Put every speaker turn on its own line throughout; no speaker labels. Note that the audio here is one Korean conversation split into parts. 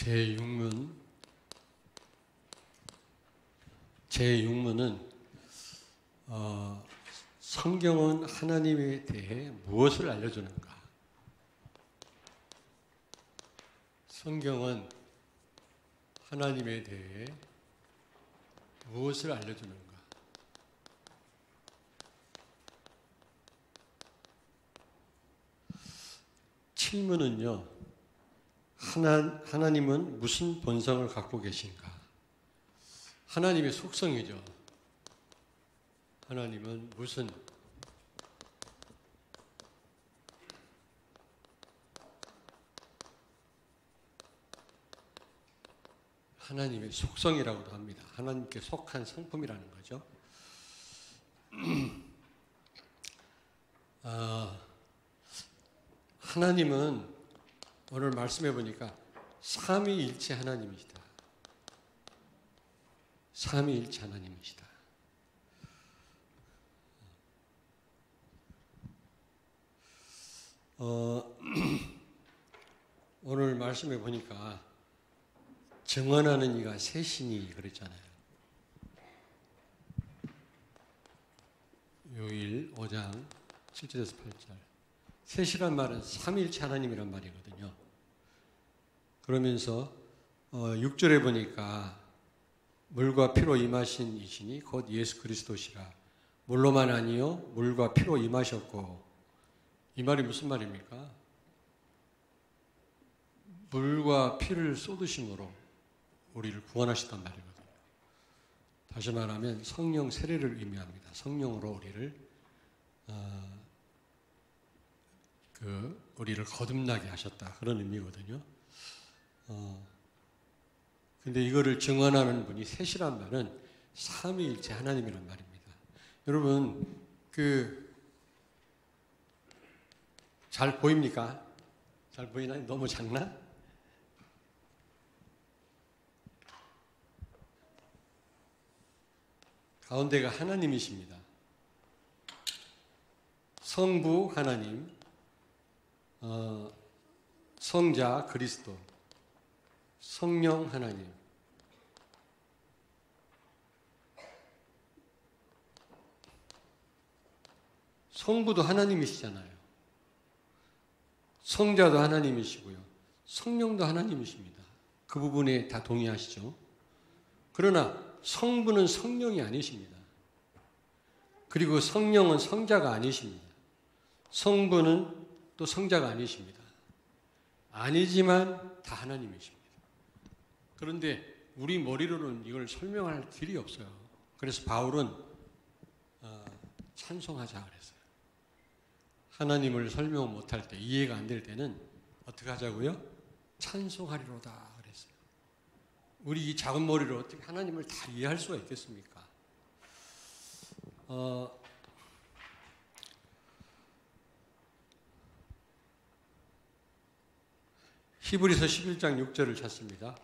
제6문은 성경은 하나님에 대해 무엇을 알려주는가? 성경은 하나님에 대해 무엇을 알려주는가? 칠문은요, 하나님은 무슨 본성을 갖고 계신가? 하나님의 속성이죠. 하나님은 무슨 하나님의 속성이라고도 합니다. 하나님께 속한 성품이라는 거죠. 하나님은 오늘 말씀해 보니까 삼위일체 하나님이시다. 삼위일체 하나님이시다. 오늘 말씀해 보니까 증언하는 이가 셋이니 그랬잖아요. 요일 5장 7절에서 8절. 셋이란 말은 삼위일체 하나님이란 말이거든요. 그러면서 6절에 보니까 물과 피로 임하신 이시니 곧 예수 그리스도시라. 물로만 아니요 물과 피로 임하셨고, 이 말이 무슨 말입니까? 물과 피를 쏟으심으로 우리를 구원하셨단 말이거든요. 다시 말하면 성령 세례를 의미합니다. 성령으로 우리를 거듭나게 하셨다, 그런 의미거든요. 근데 이거를 증언하는 분이 셋이란 말은 삼위일체 하나님이란 말입니다. 여러분, 잘 보입니까? 잘 보이나요? 너무 작나? 가운데가 하나님이십니다. 성부 하나님, 성자 그리스도, 성령 하나님. 성부도 하나님이시잖아요. 성자도 하나님이시고요. 성령도 하나님이십니다. 그 부분에 다 동의하시죠? 그러나 성부는 성령이 아니십니다. 그리고 성령은 성자가 아니십니다. 성부는 또 성자가 아니십니다. 아니지만 다 하나님이십니다. 그런데 우리 머리로는 이걸 설명할 길이 없어요. 그래서 바울은 찬송하자 그랬어요. 하나님을 설명 못할 때, 이해가 안 될 때는 어떻게 하자고요? 찬송하리로다 그랬어요. 우리 이 작은 머리로 어떻게 하나님을 다 이해할 수가 있겠습니까? 히브리서 11장 6절을 찾습니다.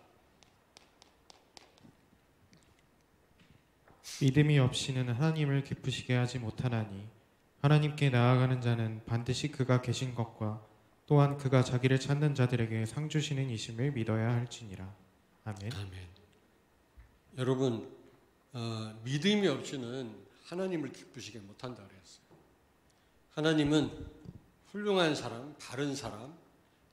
믿음이 없이는 하나님을 기쁘시게 하지 못하나니 하나님께 나아가는 자는 반드시 그가 계신 것과 또한 그가 자기를 찾는 자들에게 상 주시는 이심을 믿어야 할지니라. 아멘.
아멘. 여러분, 믿음이 없이는 하나님을 기쁘시게 못한다 그랬어요. 하나님은 훌륭한 사람, 바른 사람,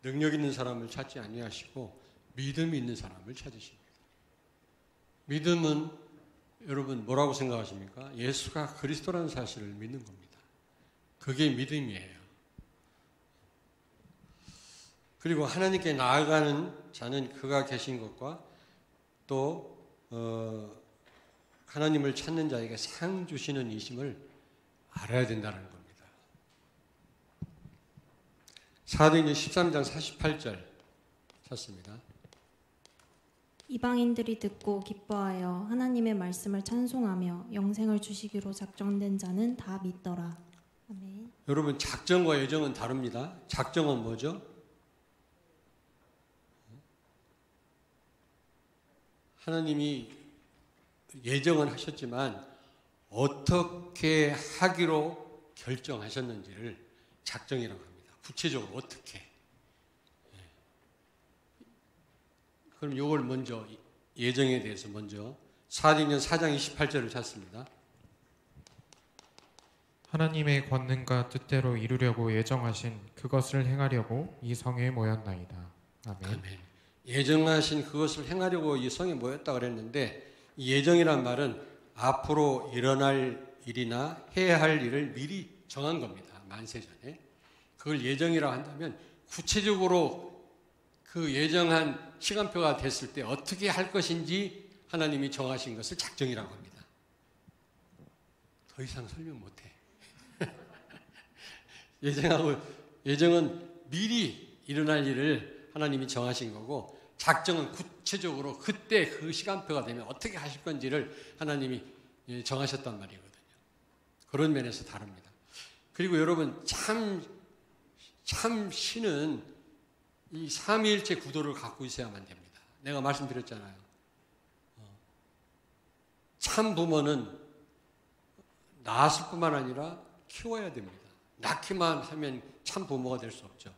능력 있는 사람을 찾지 아니하시고 믿음이 있는 사람을 찾으십니다. 믿음은 여러분 뭐라고 생각하십니까? 예수가 그리스도라는 사실을 믿는 겁니다. 그게 믿음이에요. 그리고 하나님께 나아가는 자는 그가 계신 것과 또 하나님을 찾는 자에게 상 주시는 이심을 알아야 된다는 겁니다. 사도행전 13장 48절 찾습니다.
이방인들이 듣고 기뻐하여 하나님의 말씀을 찬송하며 영생을 주시기로 작정된 자는 다 믿더라. 아멘.
여러분, 작정과 예정은 다릅니다. 작정은 뭐죠? 하나님이 예정은 하셨지만 어떻게 하기로 결정하셨는지를 작정이라고 합니다. 구체적으로 어떻게. 그럼 요걸 먼저 예정에 대해서 먼저 사도행전 4장 28절을 찾습니다.
하나님의 권능과 뜻대로 이루려고 예정하신 그것을 행하려고 이 성에 모였나이다. 아멘.
아멘. 예정하신 그것을 행하려고 이 성에 모였다 그랬는데 이 예정이란 말은 앞으로 일어날 일이나 해야 할 일을 미리 정한 겁니다. 만세 전에. 그걸 예정이라고 한다면 구체적으로 그 예정한 시간표가 됐을 때 어떻게 할 것인지 하나님이 정하신 것을 작정이라고 합니다. 더 이상 설명 못해. 예정은 미리 일어날 일을 하나님이 정하신 거고 작정은 구체적으로 그때 그 시간표가 되면 어떻게 하실 건지를 하나님이 정하셨단 말이거든요. 그런 면에서 다릅니다. 그리고 여러분 참 신은 이 삼위일체 구도를 갖고 있어야만 됩니다. 내가 말씀드렸잖아요. 참 부모는 낳았을 뿐만 아니라 키워야 됩니다. 낳기만 하면 참 부모가 될 수 없죠.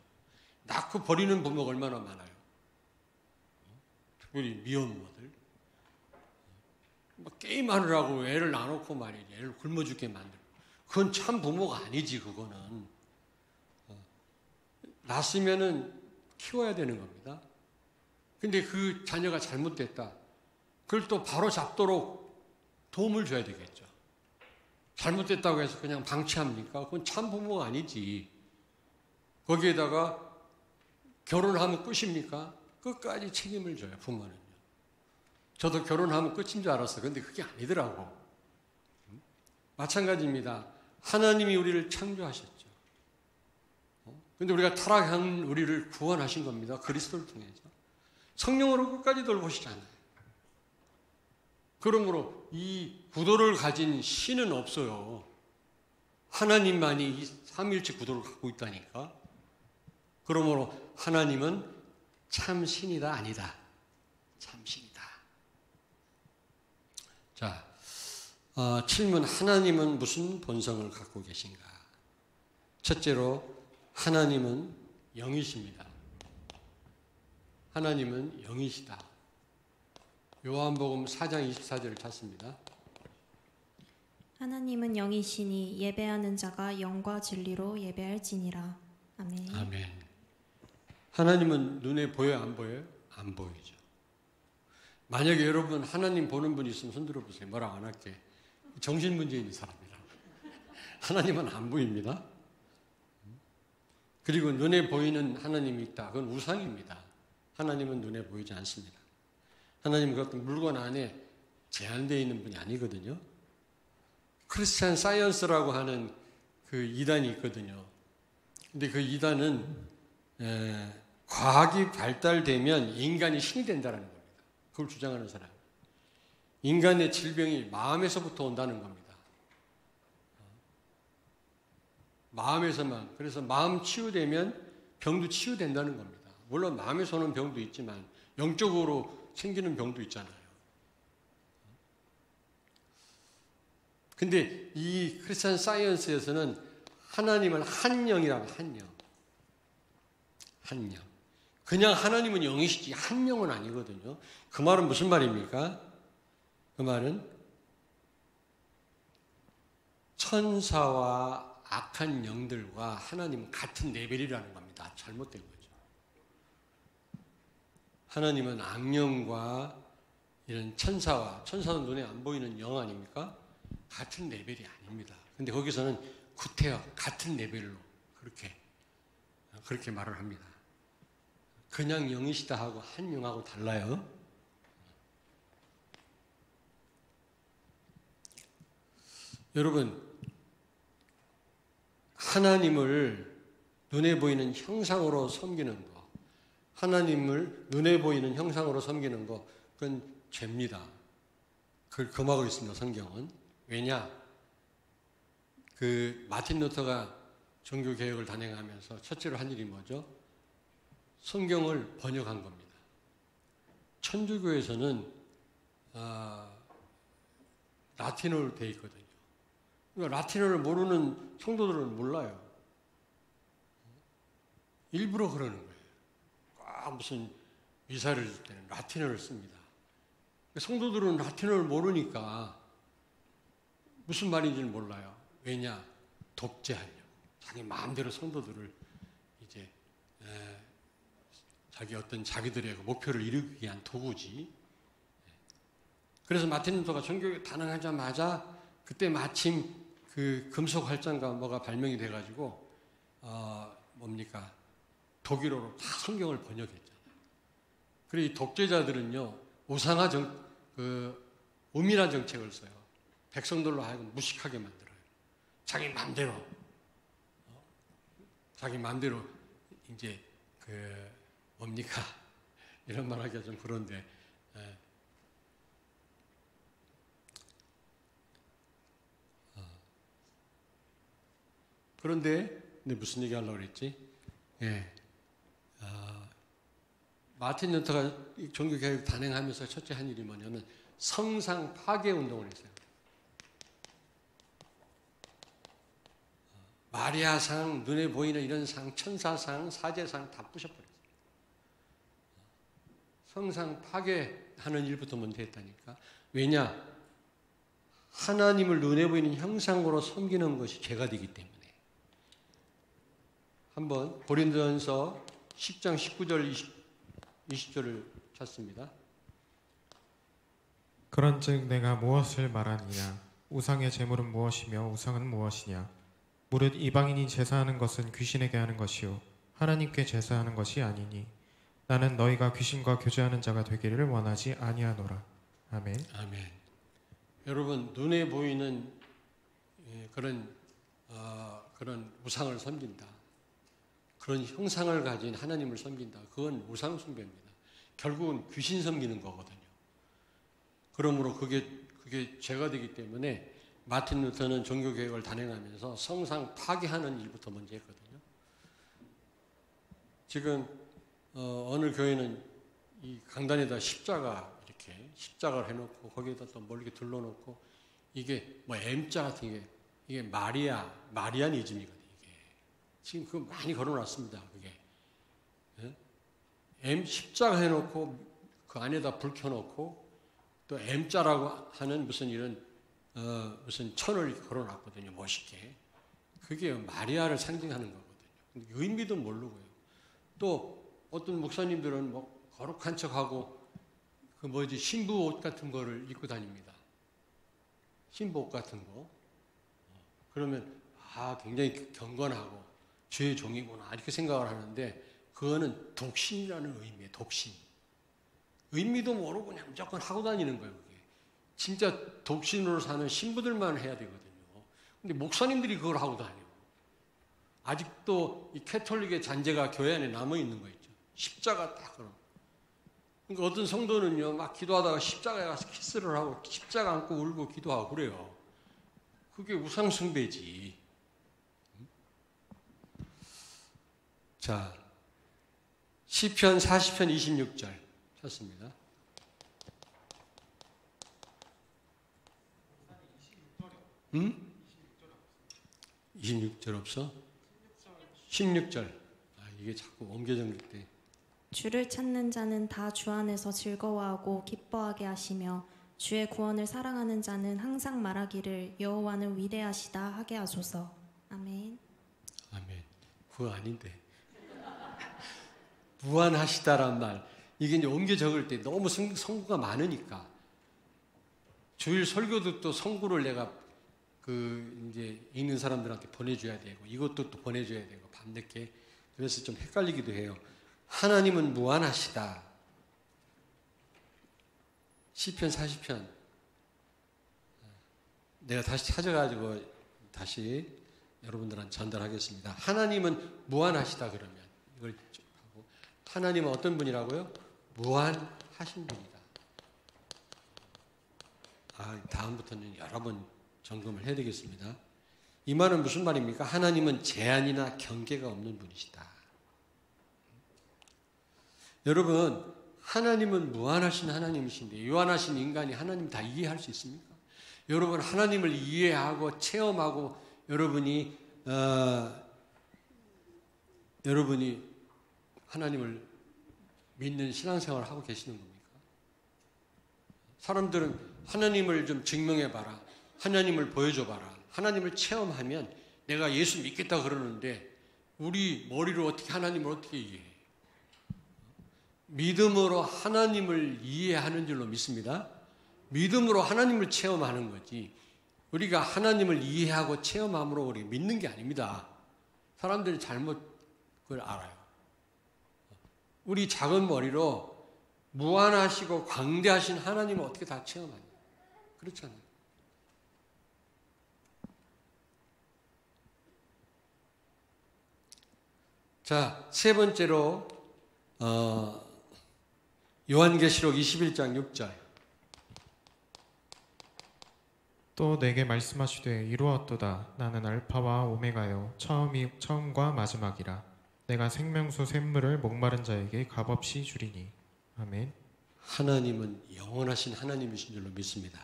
낳고 버리는 부모가 얼마나 많아요. 특별히 미혼모들. 게임하느라고 애를 낳아놓고 말이지. 애를 굶어 죽게 만들고. 그건 참 부모가 아니지, 그거는. 낳았으면은 키워야 되는 겁니다. 근데 그 자녀가 잘못됐다. 그걸 또 바로 잡도록 도움을 줘야 되겠죠. 잘못됐다고 해서 그냥 방치합니까? 그건 참 부모가 아니지. 거기에다가 결혼하면 끝입니까? 끝까지 책임을 져요, 부모는요. 저도 결혼하면 끝인 줄 알았어요. 근데 그게 아니더라고. 마찬가지입니다. 하나님이 우리를 창조하셨죠. 근데 우리가 타락한 우리를 구원하신 겁니다. 그리스도를 통해서. 성령으로 끝까지 돌보시잖아요. 그러므로 이 구도를 가진 신은 없어요. 하나님만이 이 삼위일체 구도를 갖고 있다니까. 그러므로 하나님은 참 신이다 아니다. 참 신이다. 자, 질문. 하나님은 무슨 본성을 갖고 계신가? 첫째로 하나님은 영이십니다. 하나님은 영이시다. 요한복음 4장 24절을 찾습니다.
하나님은 영이시니 예배하는 자가 영과 진리로 예배할지니라. 아멘.
아멘. 하나님은 눈에 보여요, 안 보여요? 안 보이죠. 만약에 여러분 하나님 보는 분 있으면 손 들어보세요. 뭐라고 안 할게. 정신문제인 사람이라. 하나님은 안 보입니다. 그리고 눈에 보이는 하나님이 있다. 그건 우상입니다. 하나님은 눈에 보이지 않습니다. 하나님은 그 어떤 물건 안에 제한되어 있는 분이 아니거든요. 크리스찬 사이언스라고 하는 그 이단이 있거든요. 근데 그 이단은 과학이 발달되면 인간이 신이 된다는 겁니다. 그걸 주장하는 사람. 인간의 질병이 마음에서부터 온다는 겁니다. 마음에서만. 그래서 마음 치유되면 병도 치유된다는 겁니다. 물론 마음에서 오는 병도 있지만 영적으로 생기는 병도 있잖아요. 근데 이 크리스찬 사이언스에서는 하나님은 한 영이라고, 한 영. 한 영. 그냥 하나님은 영이시지 한 영은 아니거든요. 그 말은 무슨 말입니까? 그 말은 천사와 악한 영들과 하나님은 같은 레벨이라는 겁니다. 잘못된 거죠. 하나님은 악령과 이런 천사는 눈에 안 보이는 영 아닙니까? 같은 레벨이 아닙니다. 근데 거기서는 구태여 같은 레벨로 그렇게 말을 합니다. 그냥 영이시다 하고 한 영하고 달라요. 여러분, 하나님을 눈에 보이는 형상으로 섬기는 거, 하나님을 눈에 보이는 형상으로 섬기는 거, 그건 죄입니다. 그걸 금하고 있습니다, 성경은. 왜냐? 그 마틴 루터가 종교개혁을 단행하면서 첫째로 한 일이 뭐죠? 성경을 번역한 겁니다. 천주교에서는 라틴어로 되어 있거든요. 그러니까 라틴어를 모르는 성도들은 몰라요. 일부러 그러는 거예요. 꽉 무슨 미사를 줄 때는 라틴어를 씁니다. 성도들은 라틴어를 모르니까 무슨 말인지는 몰라요. 왜냐? 독재하려고. 자기 마음대로 성도들을 이제 자기 어떤 자기들의 목표를 이루기 위한 도구지. 그래서 마틴 루터가 종교개혁 단행하자마자 그때 마침 그 금속 활자인가 뭐가 발명이 돼가지고 독일어로 다 성경을 번역했잖아요. 그리고 이 독재자들은요 우상화 은밀한 정책을 써요. 백성들로 하여금 무식하게 만들어요. 자기 마음대로 이제 이런 말하기가 좀 그런데 그런데 무슨 얘기 하려고 그랬지? 마틴 루터가 종교개혁 단행하면서 첫째 한 일이 뭐냐면 성상 파괴 운동을 했어요. 마리아상, 눈에 보이는 이런 상, 천사상, 사제상 다 부셔버렸어요. 성상 파괴하는 일부터 먼저 했다니까. 왜냐? 하나님을 눈에 보이는 형상으로 섬기는 것이 죄가 되기 때문에. 한번 고린도전서 10장 19절 20절을 찾습니다.
그런즉 내가 무엇을 말하느냐? 우상의 제물은 무엇이며 우상은 무엇이냐? 무릇 이방인이 제사하는 것은 귀신에게 하는 것이요 하나님께 제사하는 것이 아니니 나는 너희가 귀신과 교제하는 자가 되기를 원하지 아니하노라. 아멘.
아멘. 여러분 눈에 보이는 그런 우상을 섬긴다. 그런 형상을 가진 하나님을 섬긴다. 그건 우상 숭배입니다. 결국은 귀신 섬기는 거거든요. 그러므로 그게 죄가 되기 때문에 마틴 루터는 종교개혁을 단행하면서 성상 파괴하는 일부터 먼저 했거든요. 지금 어느 교회는 이 강단에다 십자가를 해놓고 거기에다 또 뭘 이렇게 둘러놓고 이게 뭐 M자 같은 게 이게 마리아니즘이거든요. 지금 그거 많이 걸어놨습니다. 그게 십자가 해놓고 그 안에다 불 켜놓고 또 M자라고 하는 무슨 천을 걸어놨거든요. 멋있게. 그게 마리아를 상징하는 거거든요. 근데 의미도 모르고요. 또 어떤 목사님들은 뭐 거룩한 척하고 신부 옷 같은 거를 입고 다닙니다. 신부 옷 같은 거. 그러면 굉장히 경건하고 주의 종이구나 이렇게 생각을 하는데 그거는 독신이라는 의미예요. 독신. 의미도 모르고 그냥 무조건 하고 다니는 거예요. 그게. 진짜 독신으로 사는 신부들만 해야 되거든요. 근데 목사님들이 그걸 하고 다녀요. 아직도 이 캐톨릭의 잔재가 교회 안에 남아있는 거 있죠. 십자가 딱 그런. 그러니까 어떤 성도는요, 막 기도하다가 십자가에 가서 키스를 하고 십자가 안고 울고 기도하고 그래요. 그게 우상숭배지. 자, 시편 40편 26절 찾습니다. 26절 없어? 16절. 이게 자꾸 옮겨 정립돼.
주를 찾는 자는 다 주 안에서 즐거워하고 기뻐하게 하시며 주의 구원을 사랑하는 자는 항상 말하기를 여호와는 위대하시다 하게 하소서. 아멘.
아멘. 그거 아닌데. 무한하시다란 말. 이게 이제 옮겨 적을 때 너무 성구가 많으니까. 주일 설교도 또 성구를 내가 이제 읽는 사람들한테 보내줘야 되고 이것도 또 보내줘야 되고 밤늦게. 그래서 좀 헷갈리기도 해요. 하나님은 무한하시다. 시편 40편. 내가 다시 찾아가지고 다시 여러분들한테 전달하겠습니다. 하나님은 무한하시다 그러면 이걸 하고 하나님은 어떤 분이라고요? 무한하신 분이다. 다음부터는 여러 번 점검을 해야 되겠습니다. 이 말은 무슨 말입니까? 하나님은 제한이나 경계가 없는 분이시다. 여러분, 하나님은 무한하신 하나님이신데 유한하신 인간이 하나님 다 이해할 수 있습니까? 여러분, 하나님을 이해하고 체험하고 여러분이 하나님을 믿는 신앙생활을 하고 계시는 겁니까? 사람들은 하나님을 좀 증명해봐라, 하나님을 보여줘봐라, 하나님을 체험하면 내가 예수 믿겠다 그러는데 우리 머리로 어떻게 하나님을 어떻게 이해해? 믿음으로 하나님을 이해하는 줄로 믿습니다. 믿음으로 하나님을 체험하는 거지 우리가 하나님을 이해하고 체험함으로 우리 믿는 게 아닙니다. 사람들이 잘못 그걸 알아요. 우리 작은 머리로 무한하시고 광대하신 하나님을 어떻게 다 체험하냐? 그렇잖아요. 자, 세 번째로 요한계시록 21장 6절.
또 내게 말씀하시되 이루었도다. 나는 알파와 오메가요 처음과 마지막이라. 내가 생명수 샘물을 목마른 자에게 값없이 주리니. 아멘.
하나님은 영원하신 하나님이신 줄로 믿습니다.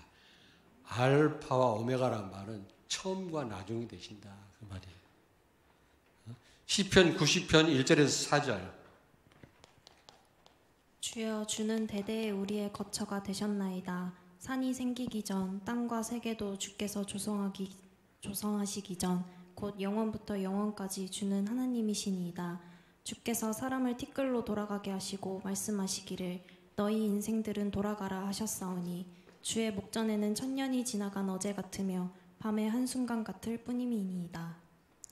알파와 오메가란 말은 처음과 나중이 되신다 그 말이에요. 시편 90편 1절에서 4절.
주여 주는 대대에 우리의 거처가 되셨나이다. 산이 생기기 전 땅과 세계도 주께서 조성하시기 전 곧 영원부터 영원까지 주는 하나님이시니이다. 주께서 사람을 티끌로 돌아가게 하시고 말씀하시기를 너희 인생들은 돌아가라 하셨사오니 주의 목전에는 천년이 지나간 어제 같으며 밤의 한순간 같을 뿐임이니이다.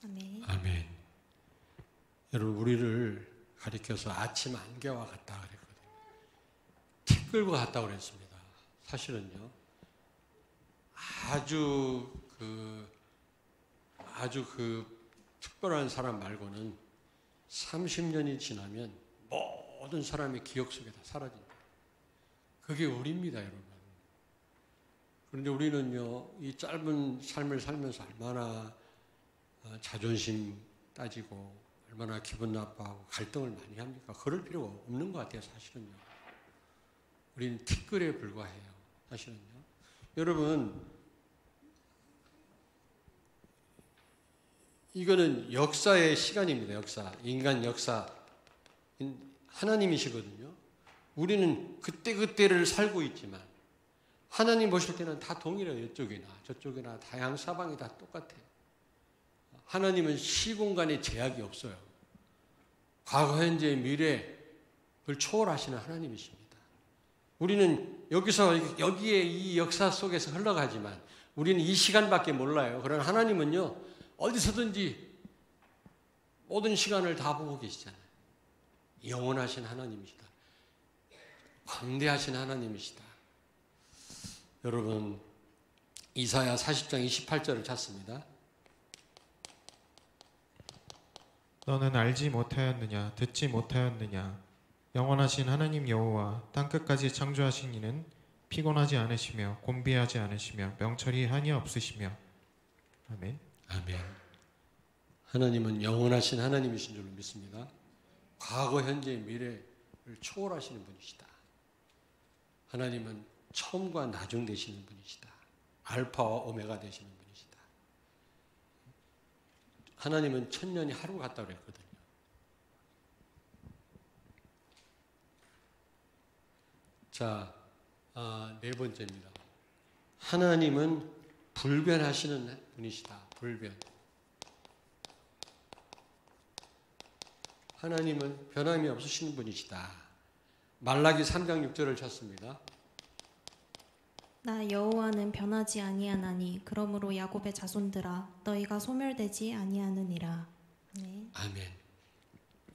아멘.
아멘. 여러분 우리를 가리켜서 아침 안개와 같다 그랬거든요. 티끌과 같다 그랬습니다. 사실은요. 아주 특별한 사람 말고는 30년이 지나면 모든 사람의 기억 속에 다 사라진다. 그게 우리입니다, 여러분. 그런데 우리는요, 이 짧은 삶을 살면서 얼마나 자존심 따지고 얼마나 기분 나빠하고 갈등을 많이 합니까? 그럴 필요가 없는 것 같아요, 사실은요. 우리는 티끌에 불과해요, 사실은요. 여러분, 이거는 역사의 시간입니다, 역사. 인간 역사. 하나님이시거든요. 우리는 그때그때를 살고 있지만, 하나님 보실 때는 다 동일해요, 이쪽이나 저쪽이나 다양 사방이 다 똑같아요. 하나님은 시공간에 제약이 없어요. 과거, 현재, 미래를 초월하시는 하나님이십니다. 우리는 여기에 이 역사 속에서 흘러가지만 우리는 이 시간밖에 몰라요. 그러나 하나님은요, 어디서든지 모든 시간을 다 보고 계시잖아요. 영원하신 하나님이시다. 광대하신 하나님이시다. 여러분, 이사야 40장 28절을 찾습니다.
너는 알지 못하였느냐 듣지 못하였느냐 영원하신 하나님 여호와 땅끝까지 창조하신 이는 피곤하지 않으시며 곤비하지 않으시며 명철이 한이 없으시며. 아멘.
아멘. 하나님은 영원하신 하나님이신 줄로 믿습니다. 과거, 현재, 미래를 초월하시는 분이시다. 하나님은 처음과 나중 되시는 분이시다. 알파와 오메가 되시는 분이시다. 하나님은 천년이 하루 같다 그랬거든요. 자, 네 번째입니다. 하나님은 불변하시는 분이시다. 불변. 하나님은 변함이 없으시는 분이시다. 말라기 3장 6절을 찾습니다.
나 여호와는 변하지 아니하나니 그러므로 야곱의 자손들아 너희가 소멸되지 아니하느니라. 네.
아멘.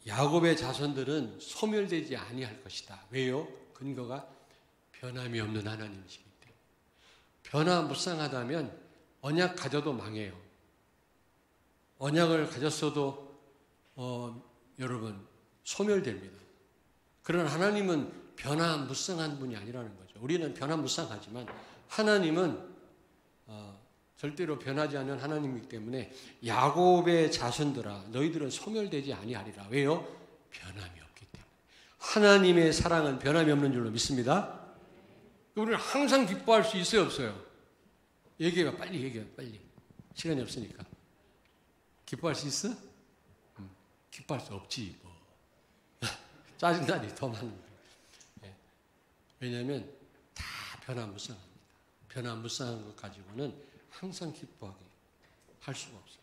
야곱의 자손들은 소멸되지 아니할 것이다. 왜요? 근거가 변함이 없는 하나님이시기 때문에. 변화무쌍하다면 언약 가져도 망해요. 언약을 가졌어도 여러분 소멸됩니다. 그러나 하나님은 변화무쌍한 분이 아니라는 거죠. 우리는 변화무쌍하지만 하나님은 절대로 변하지 않는 하나님이기 때문에 야곱의 자손들아 너희들은 소멸되지 아니하리라. 왜요? 변함이 없기 때문에. 하나님의 사랑은 변함이 없는 줄로 믿습니다. 우리는 항상 기뻐할 수 있어요, 없어요? 얘기해봐, 빨리 얘기해, 빨리. 시간이 없으니까. 기뻐할 수 있어? 기뻐할 수 없지, 뭐. 짜증나니 더 많은 거예요. 예. 왜냐하면 다 변화무쌍합니다. 변화무쌍한 것 가지고는 항상 기뻐하게 할 수가 없어요.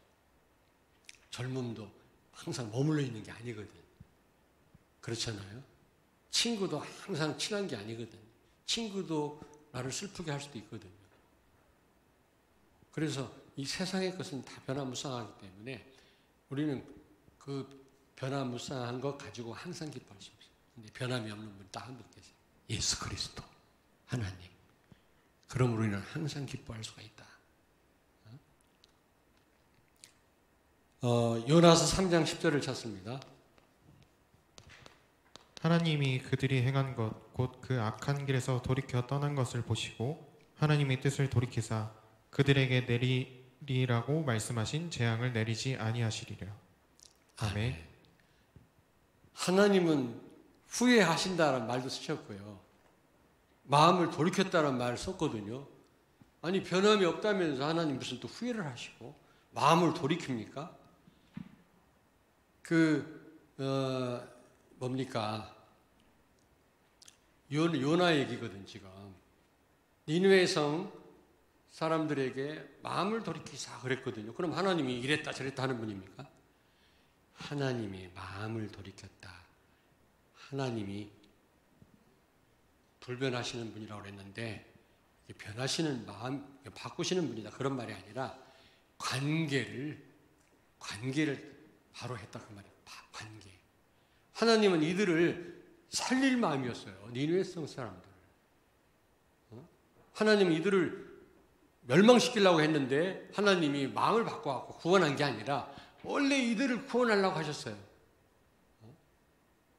젊음도 항상 머물러 있는 게 아니거든. 그렇잖아요. 친구도 항상 친한 게 아니거든. 친구도 나를 슬프게 할 수도 있거든요. 그래서 이 세상의 것은 다 변화무쌍하기 때문에 우리는 그 변화무쌍한 것 가지고 항상 기뻐할 수 없어요. 근데 변함이 없는 분이 딱 한 분 계세요. 예수 그리스도 하나님. 그러므로 우리는 항상 기뻐할 수가 있다. 요나서 3장 10절을 찾습니다.
하나님이 그들이 행한 것 곧 그 악한 길에서 돌이켜 떠난 것을 보시고 하나님의 뜻을 돌이키사 그들에게 내리리라고 말씀하신 재앙을 내리지 아니하시리라. 아멘.
하나님은 후회하신다는 말도 쓰셨고요. 마음을 돌이켰다는 말을 썼거든요. 아니 변함이 없다면서 하나님 무슨 또 후회를 하시고 마음을 돌이킵니까? 뭡니까? 요나 얘기거든 지금. 니느웨 성 사람들에게 마음을 돌이키사 그랬거든요. 그럼 하나님이 이랬다 저랬다 하는 분입니까? 하나님이 마음을 돌이켰다. 하나님이 불변하시는 분이라고 그랬는데 변하시는 마음, 바꾸시는 분이다 그런 말이 아니라 관계를 바로 했다 그 말이에요. 관계. 하나님은 이들을 살릴 마음이었어요. 니느웨 성 사람들. 하나님은 이들을 멸망시키려고 했는데 하나님이 마음을 바꿔갖고 구원한 게 아니라 원래 이들을 구원하려고 하셨어요.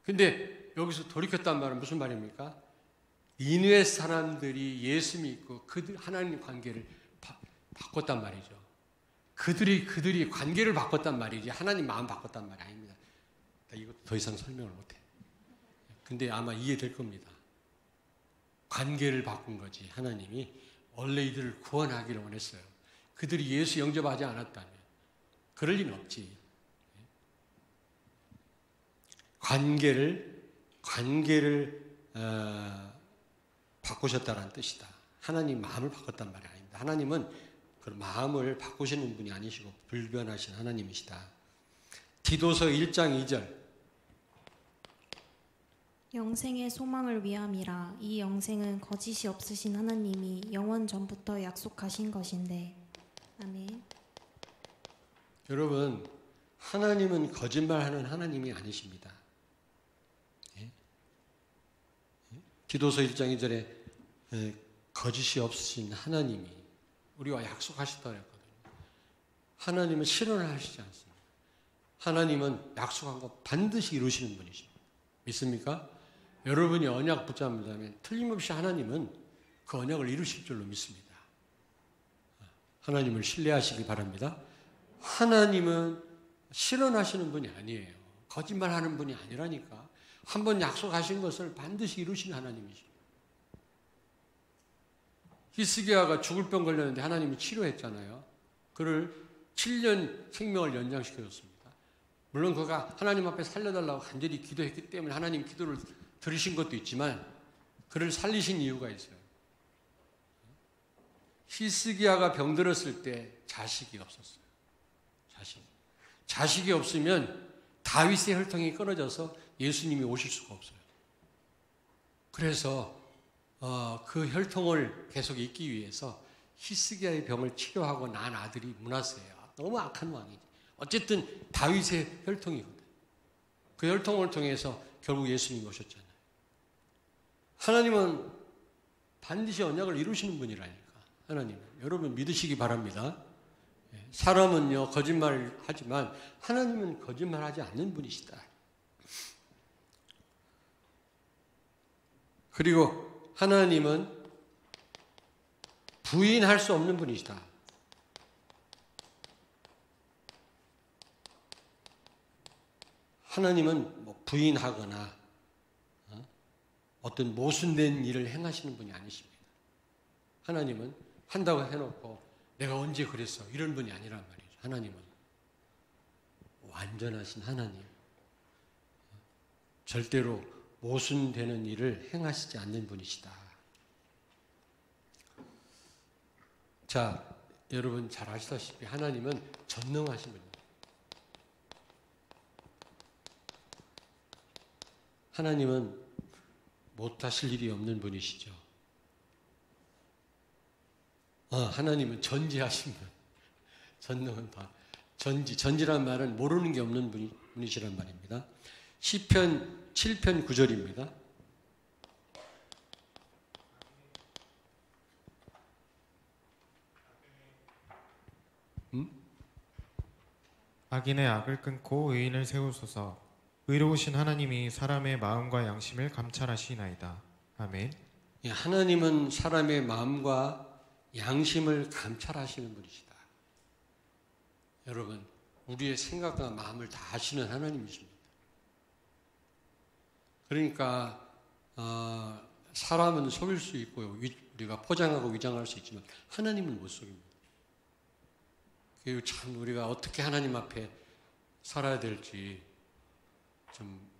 근데 여기서 돌이켰단 말은 무슨 말입니까? 니느웨 사람들이 예수 믿고 그들 하나님 관계를 바꿨단 말이죠. 그들이 관계를 바꿨단 말이지 하나님 마음 바꿨단 말이 아닙니다. 이거 더 이상 설명을 못해. 근데 아마 이해될 겁니다. 관계를 바꾼 거지 하나님이 원래 이들을 구원하기를 원했어요. 그들이 예수 영접하지 않았다면 그럴 리는 없지. 관계를 바꾸셨다는 뜻이다. 하나님 마음을 바꿨단 말이 아닙니다. 하나님은 그 마음을 바꾸시는 분이 아니시고 불변하신 하나님이시다. 디도서 1장 2절.
영생의 소망을 위함이라. 이 영생은 거짓이 없으신 하나님이 영원 전부터 약속하신 것인데. 아멘.
여러분, 하나님은 거짓말하는 하나님이 아니십니다. 예? 디도서 1장 2절에 거짓이 없으신 하나님이 우리와 약속하셨다고 했거든요. 하나님은 실현을 하시지 않습니다. 하나님은 약속한 거 반드시 이루시는 분이십니다. 믿습니까? 여러분이 언약 붙잡는다면 틀림없이 하나님은 그 언약을 이루실 줄로 믿습니다. 하나님을 신뢰하시기 바랍니다. 하나님은 실현하시는 분이 아니에요. 거짓말하는 분이 아니라니까. 한번 약속하신 것을 반드시 이루시는 하나님이십니다. 히스기야가 죽을 병 걸렸는데 하나님이 치료했잖아요. 그를 7년 생명을 연장시켜줬습니다. 물론 그가 하나님 앞에 살려달라고 간절히 기도했기 때문에 하나님 기도를 들으신 것도 있지만 그를 살리신 이유가 있어요. 히스기야가 병들었을 때 자식이 없었어요. 자식이 없으면 다윗의 혈통이 끊어져서 예수님이 오실 수가 없어요. 그래서 그 혈통을 계속 잇기 위해서 히스기야의 병을 치료하고 난 아들이 므낫세야. 너무 악한 왕이지. 어쨌든 다윗의 혈통이거든. 그 혈통을 통해서 결국 예수님이 오셨잖아요. 하나님은 반드시 언약을 이루시는 분이라니까. 하나님은. 여러분 믿으시기 바랍니다. 사람은요 거짓말을 하지만 하나님은 거짓말하지 않는 분이시다. 그리고 하나님은 부인할 수 없는 분이시다. 하나님은 뭐 부인하거나 어떤 모순된 일을 행하시는 분이 아니십니다. 하나님은 한다고 해놓고 내가 언제 그랬어 이런 분이 아니란 말이죠. 하나님은 완전하신 하나님, 절대로 모순되는 일을 행하시지 않는 분이시다. 자, 여러분 잘 아시다시피 하나님은 전능하신 분입니다. 하나님은 못하실 일이 없는 분이시죠. 하나님은 전지하신 분. 전능은 다. 전지란 말은 모르는 게 없는 분이시란 말입니다. 시편 7편 9절입니다.
악인의 악을 끊고 의인을 세우소서. 의로우신 하나님이 사람의 마음과 양심을 감찰하시나이다. 아멘.
예, 하나님은 사람의 마음과 양심을 감찰하시는 분이시다. 여러분, 우리의 생각과 마음을 다 아시는 하나님이십니다. 그러니까 사람은 속일 수 있고요. 우리가 포장하고 위장할 수 있지만 하나님은 못 속입니다. 그리고 참 우리가 어떻게 하나님 앞에 살아야 될지 좀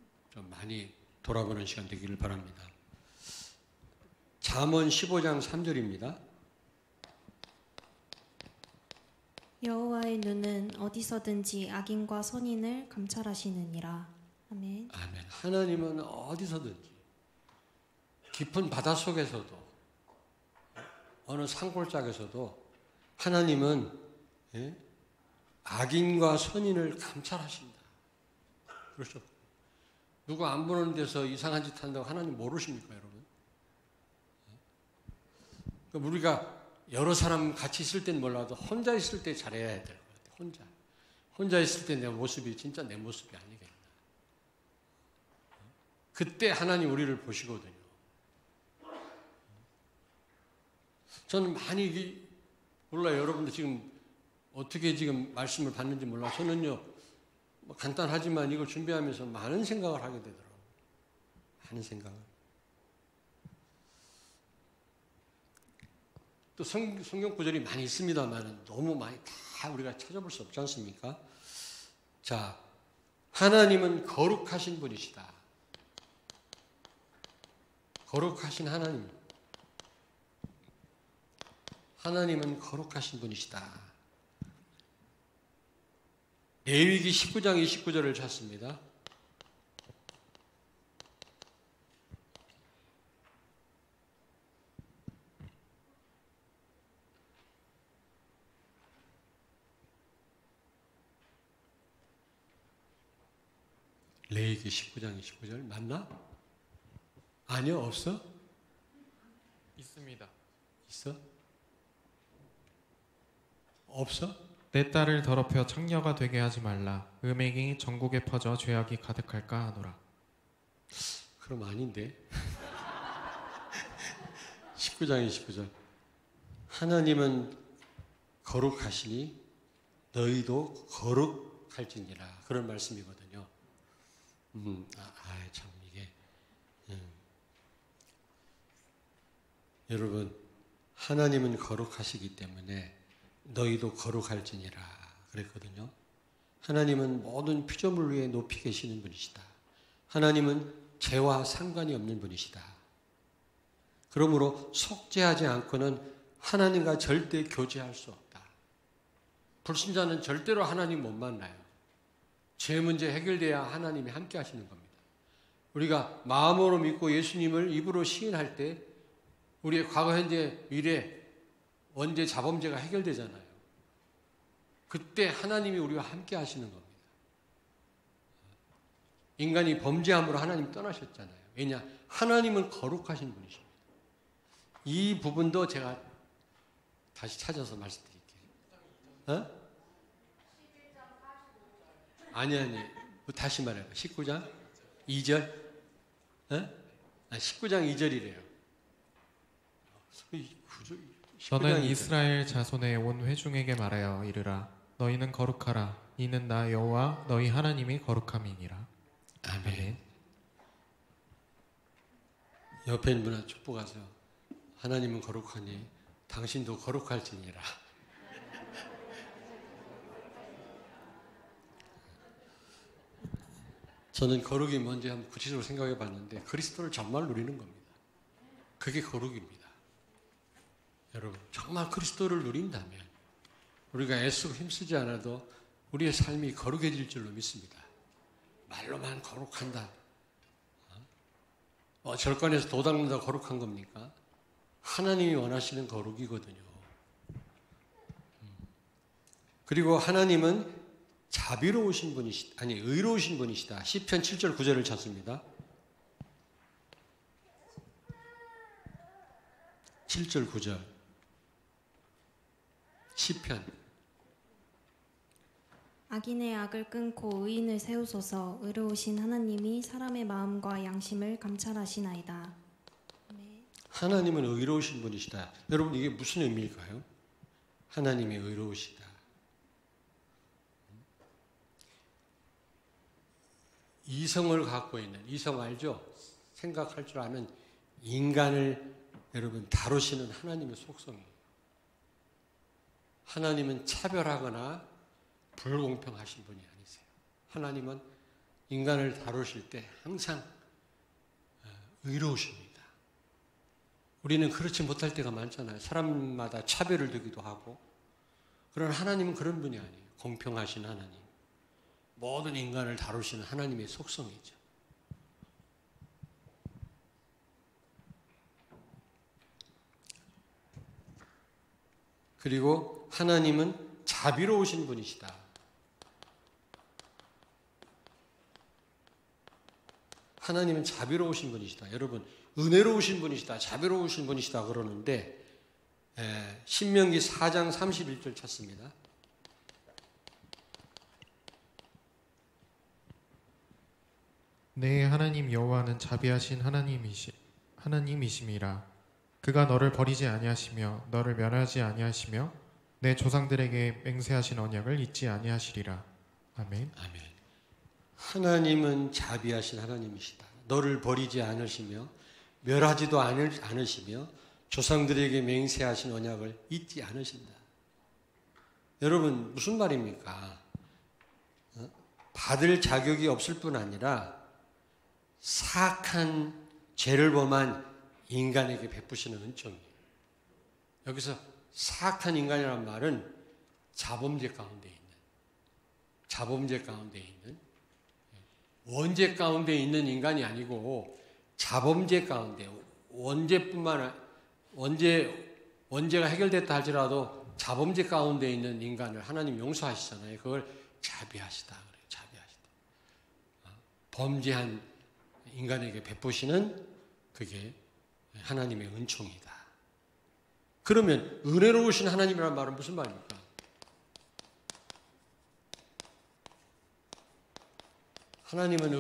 많이 돌아보는 시간 되기를 바랍니다. 잠언 15장 3절입니다.
여호와의 눈은 어디서든지 악인과 선인을 감찰하시느니라. 아멘.
아멘. 하나님은 어디서든지 깊은 바닷속에서도 어느 산골짜기에서도 하나님은 악인과 선인을 감찰하신다. 그렇죠. 누구 안 보는 데서 이상한 짓 한다고 하나님 모르십니까, 여러분? 그러니까 우리가 여러 사람 같이 있을 때는 몰라도 혼자 있을 때 잘해야 될 것 같아요. 혼자 있을 때 내 모습이 진짜 내 모습이 아니겠나. 그때 하나님 우리를 보시거든요. 저는 많이 몰라요. 여러분들 지금 어떻게 지금 말씀을 받는지 몰라. 저는요, 뭐 간단하지만 이걸 준비하면서 많은 생각을 하게 되더라고요. 많은 생각을. 또 성경 구절이 많이 있습니다만 너무 많이 다 우리가 찾아볼 수 없지 않습니까? 자, 하나님은 거룩하신 분이시다. 거룩하신 하나님. 하나님은 거룩하신 분이시다. 레위기 19장 29절을 찾습니다. 레위기 19장 29절 맞나? 아니요, 없어?
있습니다.
있어? 없어?
내 딸을 더럽혀 창녀가 되게 하지 말라. 음행이 전국에 퍼져 죄악이 가득할까 하노라.
그럼 아닌데. 19장 29절. 하나님은 거룩하시니 너희도 거룩할지니라. 그런 말씀이거든요. 참 이게 여러분, 하나님은 거룩하시기 때문에 너희도 거룩할지니라 그랬거든요. 하나님은 모든 피조물 위에 높이 계시는 분이시다. 하나님은 죄와 상관이 없는 분이시다. 그러므로 속죄하지 않고는 하나님과 절대 교제할 수 없다. 불신자는 절대로 하나님 못 만나요. 죄 문제 해결돼야 하나님이 함께 하시는 겁니다. 우리가 마음으로 믿고 예수님을 입으로 시인할 때 우리의 과거, 현재, 미래, 원죄, 자범죄가 해결되잖아요. 그때 하나님이 우리와 함께 하시는 겁니다. 인간이 범죄함으로 하나님 떠나셨잖아요. 왜냐? 하나님은 거룩하신 분이십니다. 이 부분도 제가 다시 찾아서 말씀드릴게요. 아니. 다시 말해봐. 19장 2절? 19장 2절이래요.
너는 이스라엘 자손의 온 회중에게 말하여 이르라. 너희는 거룩하라. 이는 나 여호와 너희 하나님이 거룩함이니라.
아멘. 옆에 있는 분한테 축복하세요. 하나님은 거룩하니 당신도 거룩할지니라. 저는 거룩이 뭔지 한번 구체적으로 생각해 봤는데 그리스도를 정말 누리는 겁니다. 그게 거룩입니다. 여러분, 정말 그리스도를 누린다면 우리가 애쓰고 힘쓰지 않아도 우리의 삶이 거룩해질 줄로 믿습니다. 말로만 거룩한다. 절간에서 도 닦는다 거룩한 겁니까? 하나님이 원하시는 거룩이거든요. 그리고 하나님은 자비로우신 분이시다. 아니, 의로우신 분이시다. 시편 7절 9절을 찾습니다. 7절 9절. 시편.
악인의 악을 끊고 의인을 세우소서. 의로우신 하나님이 사람의 마음과 양심을 감찰하시나이다.
하나님은 의로우신 분이시다. 여러분, 이게 무슨 의미일까요? 하나님이 의로우시다. 이성을 갖고 있는, 이성 알죠? 생각할 줄 아는 인간을 여러분 다루시는 하나님의 속성이에요. 하나님은 차별하거나 불공평하신 분이 아니세요. 하나님은 인간을 다루실 때 항상 의로우십니다. 우리는 그렇지 못할 때가 많잖아요. 사람마다 차별을 두기도 하고. 그러나 하나님은 그런 분이 아니에요. 공평하신 하나님. 모든 인간을 다루시는 하나님의 속성이죠. 그리고 하나님은 자비로우신 분이시다. 하나님은 자비로우신 분이시다. 여러분, 은혜로우신 분이시다. 자비로우신 분이시다 그러는데 신명기 4장 31절 찾습니다.
내 하나님 여호와는 자비하신 하나님이심이라. 그가 너를 버리지 아니하시며 너를 멸하지 아니하시며 내 조상들에게 맹세하신 언약을 잊지 아니하시리라. 아멘.
아멘. 하나님은 자비하신 하나님이시다. 너를 버리지 않으시며 멸하지도 않으시며 조상들에게 맹세하신 언약을 잊지 않으신다. 여러분, 무슨 말입니까? 받을 자격이 없을 뿐 아니라 사악한 죄를 범한 인간에게 베푸시는 은총이에요. 여기서 사악한 인간이라는 말은 자범죄 가운데 있는 원죄 가운데 있는 인간이 아니고 자범죄 가운데 원죄가 해결됐다 할지라도 자범죄 가운데 있는 인간을 하나님 용서하시잖아요. 그걸 자비하시다 그래요. 자비하시다. 범죄한 인간에게 베푸시는 그게 하나님의 은총이다. 그러면 은혜로우신 하나님이라는 말은 무슨 말입니까? 하나님은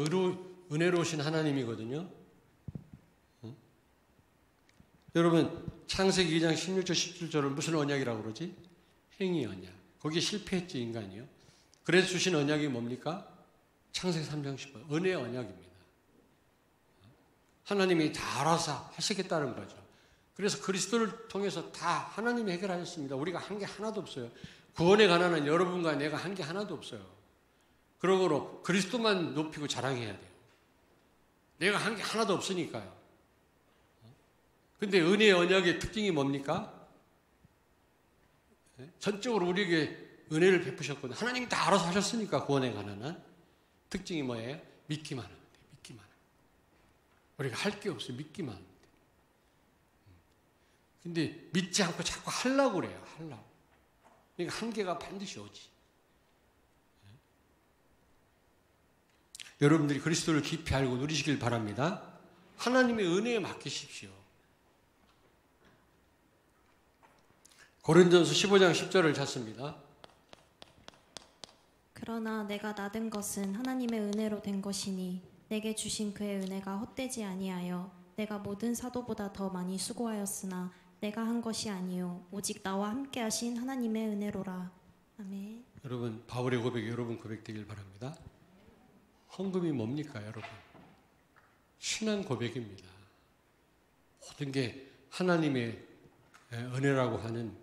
은혜로우신 하나님이거든요. 여러분, 창세기 2장 16절 17절을 무슨 언약이라고 그러지? 행위 언약. 거기에 실패했지, 인간이요. 그래서 주신 언약이 뭡니까? 창세기 3장 10절 은혜 언약입니다. 하나님이 다 알아서 하시겠다는 거죠. 그래서 그리스도를 통해서 다 하나님이 해결하셨습니다. 우리가 한 게 하나도 없어요. 구원에 관한 한 여러분과 내가 한 게 하나도 없어요. 그러므로 그리스도만 높이고 자랑해야 돼요. 내가 한 게 하나도 없으니까요. 근데 은혜의 언약의 특징이 뭡니까? 전적으로 우리에게 은혜를 베푸셨거든요. 하나님이 다 알아서 하셨으니까 구원에 관한 한 특징이 뭐예요? 믿기만 하면 돼요. 믿기만 하면. 우리가 할 게 없어요. 믿기만 하면 돼요. 근데 믿지 않고 자꾸 하려고 그래요. 하려고. 그러니까 한계가 반드시 오지. 여러분들이 그리스도를 깊이 알고 누리시길 바랍니다. 하나님의 은혜에 맡기십시오. 고린도전서 15장 10절을 찾습니다.
그러나 내가 낳은 것은 하나님의 은혜로 된 것이니 내게 주신 그의 은혜가 헛되지 아니하여 내가 모든 사도보다 더 많이 수고하였으나 내가 한 것이 아니요 오직 나와 함께 하신 하나님의 은혜로라. 아멘.
여러분, 바울의 고백이 여러분 고백되길 바랍니다. 헌금이 뭡니까, 여러분? 신앙 고백입니다. 모든 게 하나님의 은혜라고 하는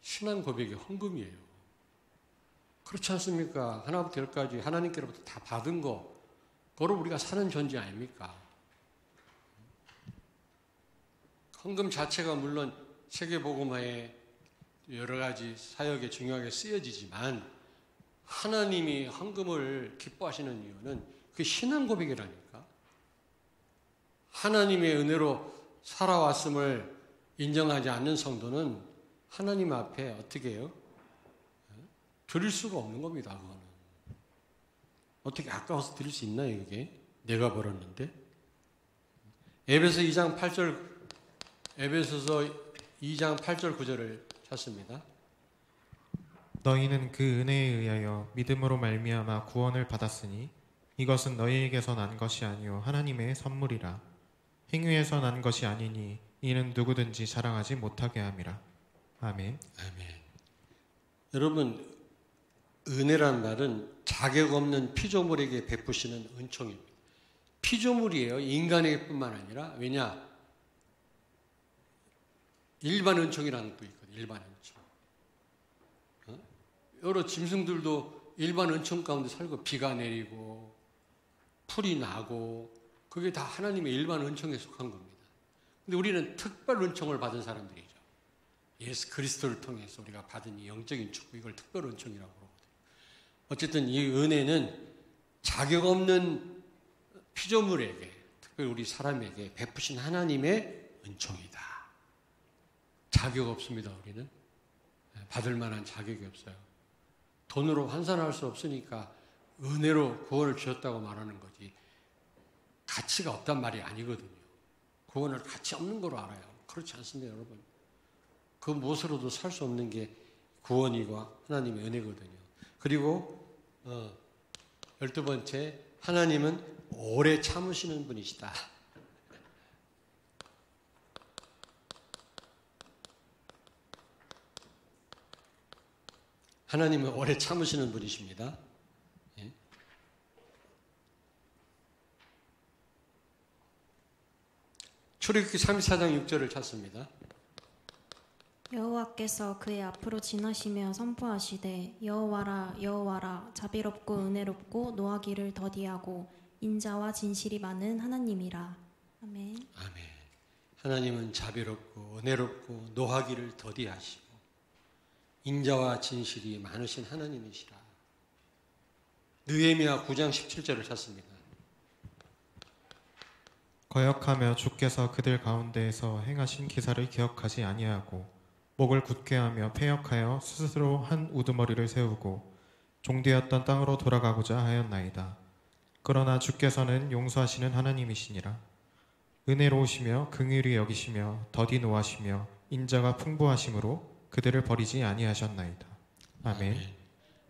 신앙 고백이 헌금이에요. 그렇지 않습니까? 하나부터 열까지 하나님께로부터 다 받은 거, 그걸 우리가 사는 존재 아닙니까? 헌금 자체가 물론 세계복음화에 여러 가지 사역에 중요하게 쓰여지지만 하나님이 헌금을 기뻐하시는 이유는 그 신앙 고백이라니까. 하나님의 은혜로 살아왔음을 인정하지 않는 성도는 하나님 앞에 어떻게 해요? 드릴 수가 없는 겁니다. 그거는. 어떻게 아까워서 드릴 수 있나요? 이게 내가 벌었는데. 에베소서 2장 8절 9절을 찾습니다.
너희는 그 은혜에 의하여 믿음으로 말미암아 구원을 받았으니 이것은 너희에게서 난 것이 아니요 하나님의 선물이라. 행위에서 난 것이 아니니 이는 누구든지 자랑하지 못하게 함이라. 아멘.
아멘. 여러분, 은혜란 말은 자격 없는 피조물에게 베푸시는 은총입니다. 피조물이에요. 인간에게뿐만 아니라. 왜냐? 일반 은총이라는 것도 있거든요. 일반 은총. 여러 짐승들도 일반 은총 가운데 살고 비가 내리고 풀이 나고 그게 다 하나님의 일반 은총에 속한 겁니다. 근데 우리는 특별 은총을 받은 사람들이죠. 예수 그리스도를 통해서 우리가 받은 이 영적인 축복, 이걸 특별 은총이라고 그러거든요. 어쨌든 이 은혜는 자격 없는 피조물에게, 특별히 우리 사람에게 베푸신 하나님의 은총이다. 자격 없습니다. 우리는 받을 만한 자격이 없어요. 돈으로 환산할 수 없으니까 은혜로 구원을 주셨다고 말하는 거지 가치가 없단 말이 아니거든요. 구원을 가치 없는 거로 알아요. 그렇지 않습니다, 여러분. 그 무엇으로도 살 수 없는 게 구원이고 하나님의 은혜거든요. 그리고 12번째, 하나님은 오래 참으시는 분이시다. 하나님은 오래 참으시는 분이십니다. 예. 출애굽기 34장 6절을 찾습니다.
여호와께서 그의 앞으로 지나시며 선포하시되 여호와라 여호와라 자비롭고 은혜롭고 노하기를 더디하고 인자와 진실이 많은 하나님이라. 아멘.
아멘. 하나님은 자비롭고 은혜롭고 노하기를 더디하시고 인자와 진실이 많으신 하나님이시라. 느헤미야 9장 17절을 찾습니다.
거역하며 주께서 그들 가운데에서 행하신 기사를 기억하지 아니하고 목을 굳게 하며 패역하여 스스로 한 우두머리를 세우고 종되었던 땅으로 돌아가고자 하였나이다. 그러나 주께서는 용서하시는 하나님이시니라. 은혜로우시며 긍휼히 여기시며 더디 노하시며 인자가 풍부하심으로 그들을 버리지 아니하셨나이다. 아멘.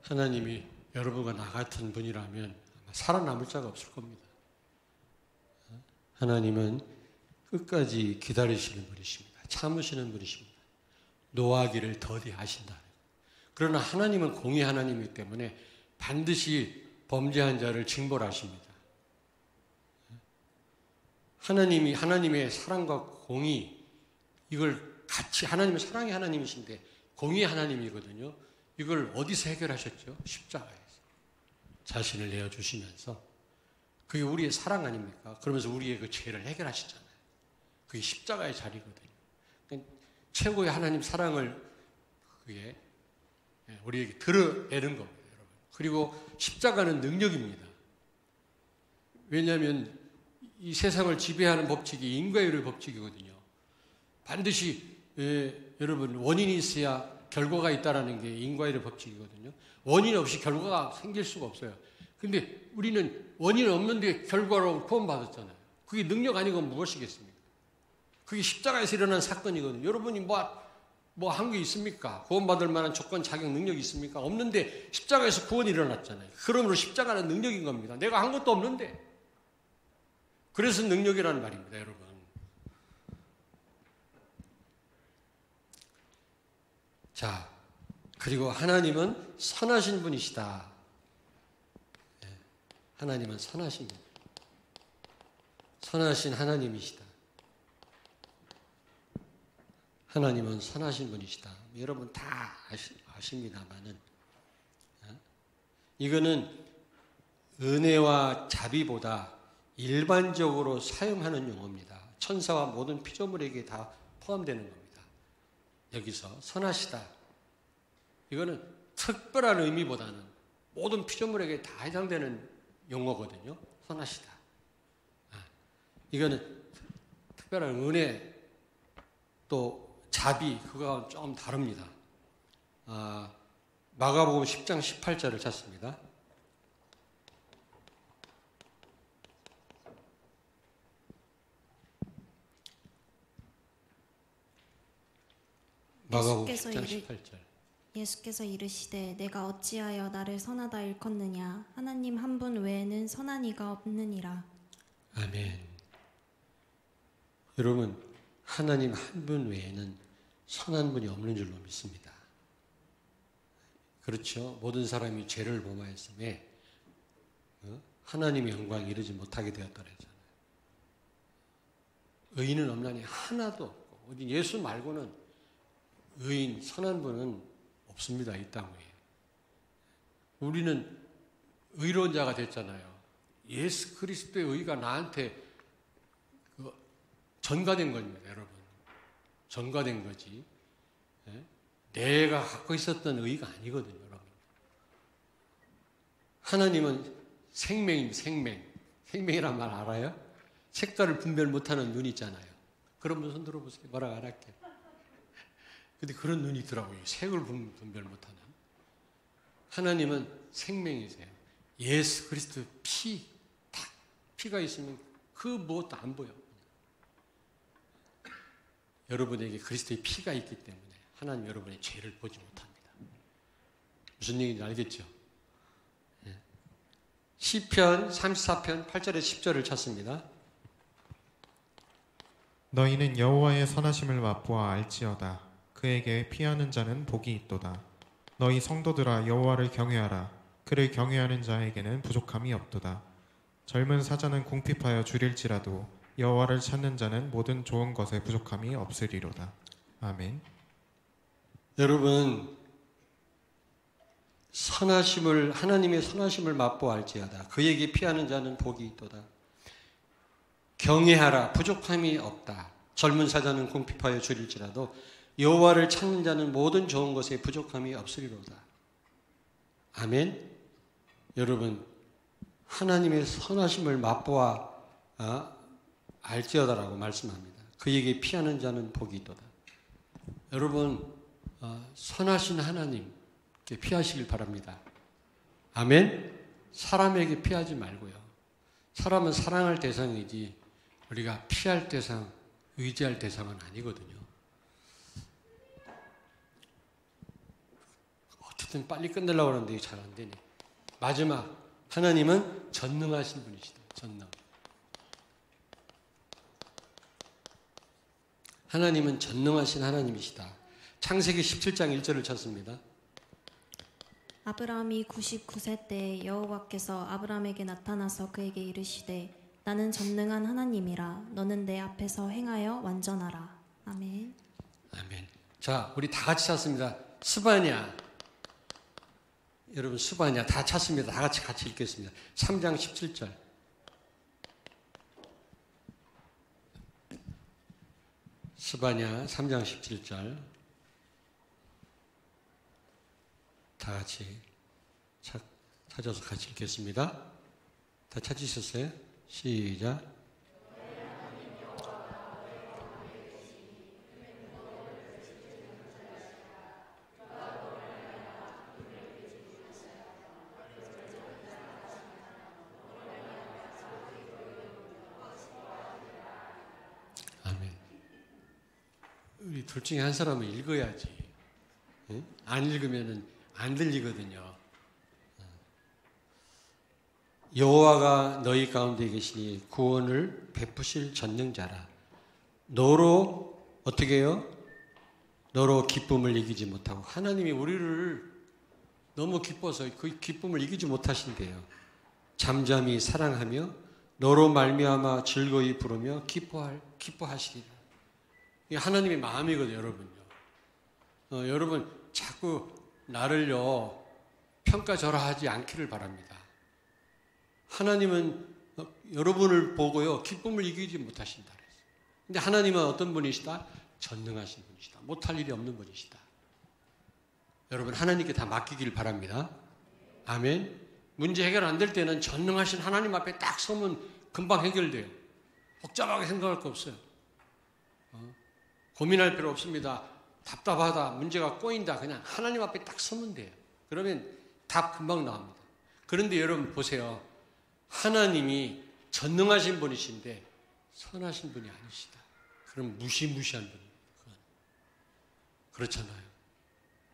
하나님이 여러분과 나 같은 분이라면 아마 살아남을 자가 없을 겁니다. 하나님은 끝까지 기다리시는 분이십니다. 참으시는 분이십니다. 노하기를 더디하신다. 그러나 하나님은 공의 하나님이기 때문에 반드시 범죄한 자를 징벌하십니다. 하나님의 사랑과 공의, 이걸 같이, 하나님은 사랑의 하나님이신데 공의의 하나님이거든요. 이걸 어디서 해결하셨죠? 십자가에서. 자신을 내어주시면서. 그게 우리의 사랑 아닙니까? 그러면서 우리의 그 죄를 해결하시잖아요. 그게 십자가의 자리거든요. 최고의 하나님 사랑을 그게 우리에게 드러내는 겁니다, 여러분. 그리고 십자가는 능력입니다. 왜냐하면 이 세상을 지배하는 법칙이 인과율의 법칙이거든요. 반드시 여러분 원인이 있어야 결과가 있다라는 게 인과율의 법칙이거든요. 원인 없이 결과가 생길 수가 없어요. 근데 우리는 원인 없는데 결과로 구원받았잖아요. 그게 능력 아니고 무엇이겠습니까? 그게 십자가에서 일어난 사건이거든요. 여러분이 뭐 한 게 있습니까? 구원받을 만한 조건, 자격, 능력이 있습니까? 없는데 십자가에서 구원이 일어났잖아요. 그러므로 십자가는 능력인 겁니다. 내가 한 것도 없는데. 그래서 능력이라는 말입니다, 여러분. 자, 그리고 하나님은 선하신 분이시다. 하나님은 선하신 분. 선하신 하나님이시다. 하나님은 선하신 분이시다. 여러분 다 아십니다만은 이거는 은혜와 자비보다 일반적으로 사용하는 용어입니다. 천사와 모든 피조물에게 다 포함되는 겁니다. 여기서 선하시다. 이거는 특별한 의미보다는 모든 피조물에게 다 해당되는 용어거든요. 선하시다. 이거는 특별한 은혜 또 자비 그거와 좀 다릅니다. 마가복음 10장 18절을 찾습니다. 마가복음 10장 18절.
예수께서 이르시되 내가 어찌하여 나를 선하다 일컫느냐 하나님 한 분 외에는 선한 이가 없느니라.
아멘. 여러분 하나님 한 분 외에는 선한 분이 없는 줄로 믿습니다. 그렇죠. 모든 사람이 죄를 범하였음에 하나님의 영광에 이르지 못하게 되었다 그랬잖아요. 의인은 없나니 하나도 없고 어디 예수 말고는 의인 선한 분은 없습니다. 이 땅 위에. 우리는 의로운 자가 됐잖아요. 예수 그리스도의 의가 나한테 전가된 겁니다. 여러분. 전가된 거지. 내가 갖고 있었던 의가 아니거든요. 여러분. 하나님은 생명입니다. 생명이란 말 알아요? 색깔을 분별 못하는 눈 있잖아요. 그런 분 손 들어보세요. 뭐라고 안 할게요. 근데 그런 눈이 있더라고요. 색을 분별 못하는. 하나님은 생명이세요. 예수 그리스도 피가 있으면 그 무엇도 안 보여. 여러분에게 그리스도의 피가 있기 때문에 하나님 여러분의 죄를 보지 못합니다. 무슨 얘기인지 알겠죠? 시편 34편 8절에 10절을 찾습니다.
너희는 여호와의 선하심을 맛보아 알지어다. 그에게 피하는 자는 복이 있도다. 너희 성도들아 여호와를 경외하라. 그를 경외하는 자에게는 부족함이 없도다. 젊은 사자는 궁핍하여 줄일지라도 여호와를 찾는 자는 모든 좋은 것에 부족함이 없으리로다. 아멘.
여러분 하나님의 선하심을 맛보아 알지어다. 그에게 피하는 자는 복이 있도다. 경외하라. 부족함이 없다. 젊은 사자는 궁핍하여 줄일지라도 여호와를 찾는 자는 모든 좋은 것에 부족함이 없으리로다. 아멘. 여러분 하나님의 선하심을 맛보아 알지어다라고 말씀합니다. 그에게 피하는 자는 복이 있도다. 여러분 선하신 하나님께 피하시길 바랍니다. 아멘. 사람에게 피하지 말고요. 사람은 사랑할 대상이지 우리가 피할 대상, 의지할 대상은 아니거든요. 어쨌든 빨리 끝내려고 하는데 잘 안 되네. 마지막 하나님은 전능하신 분이시다. 전능. 하나님은 전능하신 하나님이시다. 창세기 17장 1절을 찾습니다.
아브라함이 99세 때 여호와께서 아브라함에게 나타나서 그에게 이르시되 나는 전능한 하나님이라 너는 내 앞에서 행하여 완전하라. 아멘.
아멘. 자, 우리 다 같이 찾습니다. 스바냐. 여러분 스바냐 다 찾습니다. 다 같이 읽겠습니다. 3장 17절. 스바냐 3장 17절. 다 같이 찾아서 같이 읽겠습니다. 다 찾으셨어요? 시작. 아멘. 우리 둘 중에 한 사람은 읽어야지. 응? 안 읽으면은 안 들리거든요. 여호와가 너희 가운데 계시니 구원을 베푸실 전능자라. 너로 어떻게 해요? 너로 기쁨을 이기지 못하고 하나님이 우리를 너무 기뻐서 그 기쁨을 이기지 못하신대요. 잠잠히 사랑하며 너로 말미암아 즐거이 부르며 기뻐하시리라. 이게 하나님의 마음이거든요, 여러분요. 여러분 자꾸 나를요 평가절하하지 않기를 바랍니다. 하나님은 여러분을 보고요 기쁨을 이기지 못하신다 그랬어요. 근데 하나님은 어떤 분이시다? 전능하신 분이시다. 못할 일이 없는 분이시다. 여러분 하나님께 다 맡기길 바랍니다. 아멘. 문제 해결 안 될 때는 전능하신 하나님 앞에 딱 서면 금방 해결돼요. 복잡하게 생각할 거 없어요. 고민할 필요 없습니다. 답답하다, 문제가 꼬인다, 그냥 하나님 앞에 딱 서면 돼요. 그러면 답 금방 나옵니다. 그런데 여러분 보세요. 하나님이 전능하신 분이신데 선하신 분이 아니시다. 그럼 무시무시한 분입니다. 그렇잖아요.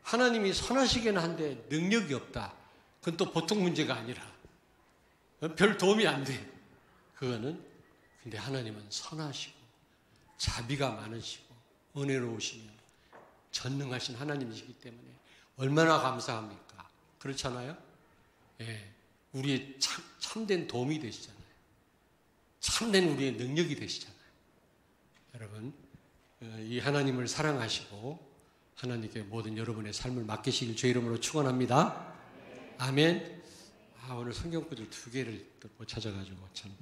하나님이 선하시기는 한데 능력이 없다. 그건 또 보통 문제가 아니라 별 도움이 안 돼. 그거는. 근데 하나님은 선하시고 자비가 많으시고 은혜로우시며 전능하신 하나님이시기 때문에 얼마나 감사합니까? 그렇잖아요? 예, 우리의 참된 도움이 되시잖아요. 참된 우리의 능력이 되시잖아요. 여러분, 이 하나님을 사랑하시고 하나님께 모든 여러분의 삶을 맡기시길 주의 이름으로 축원합니다. 아멘. 오늘 성경 구절 2개를 못 찾아가지고 참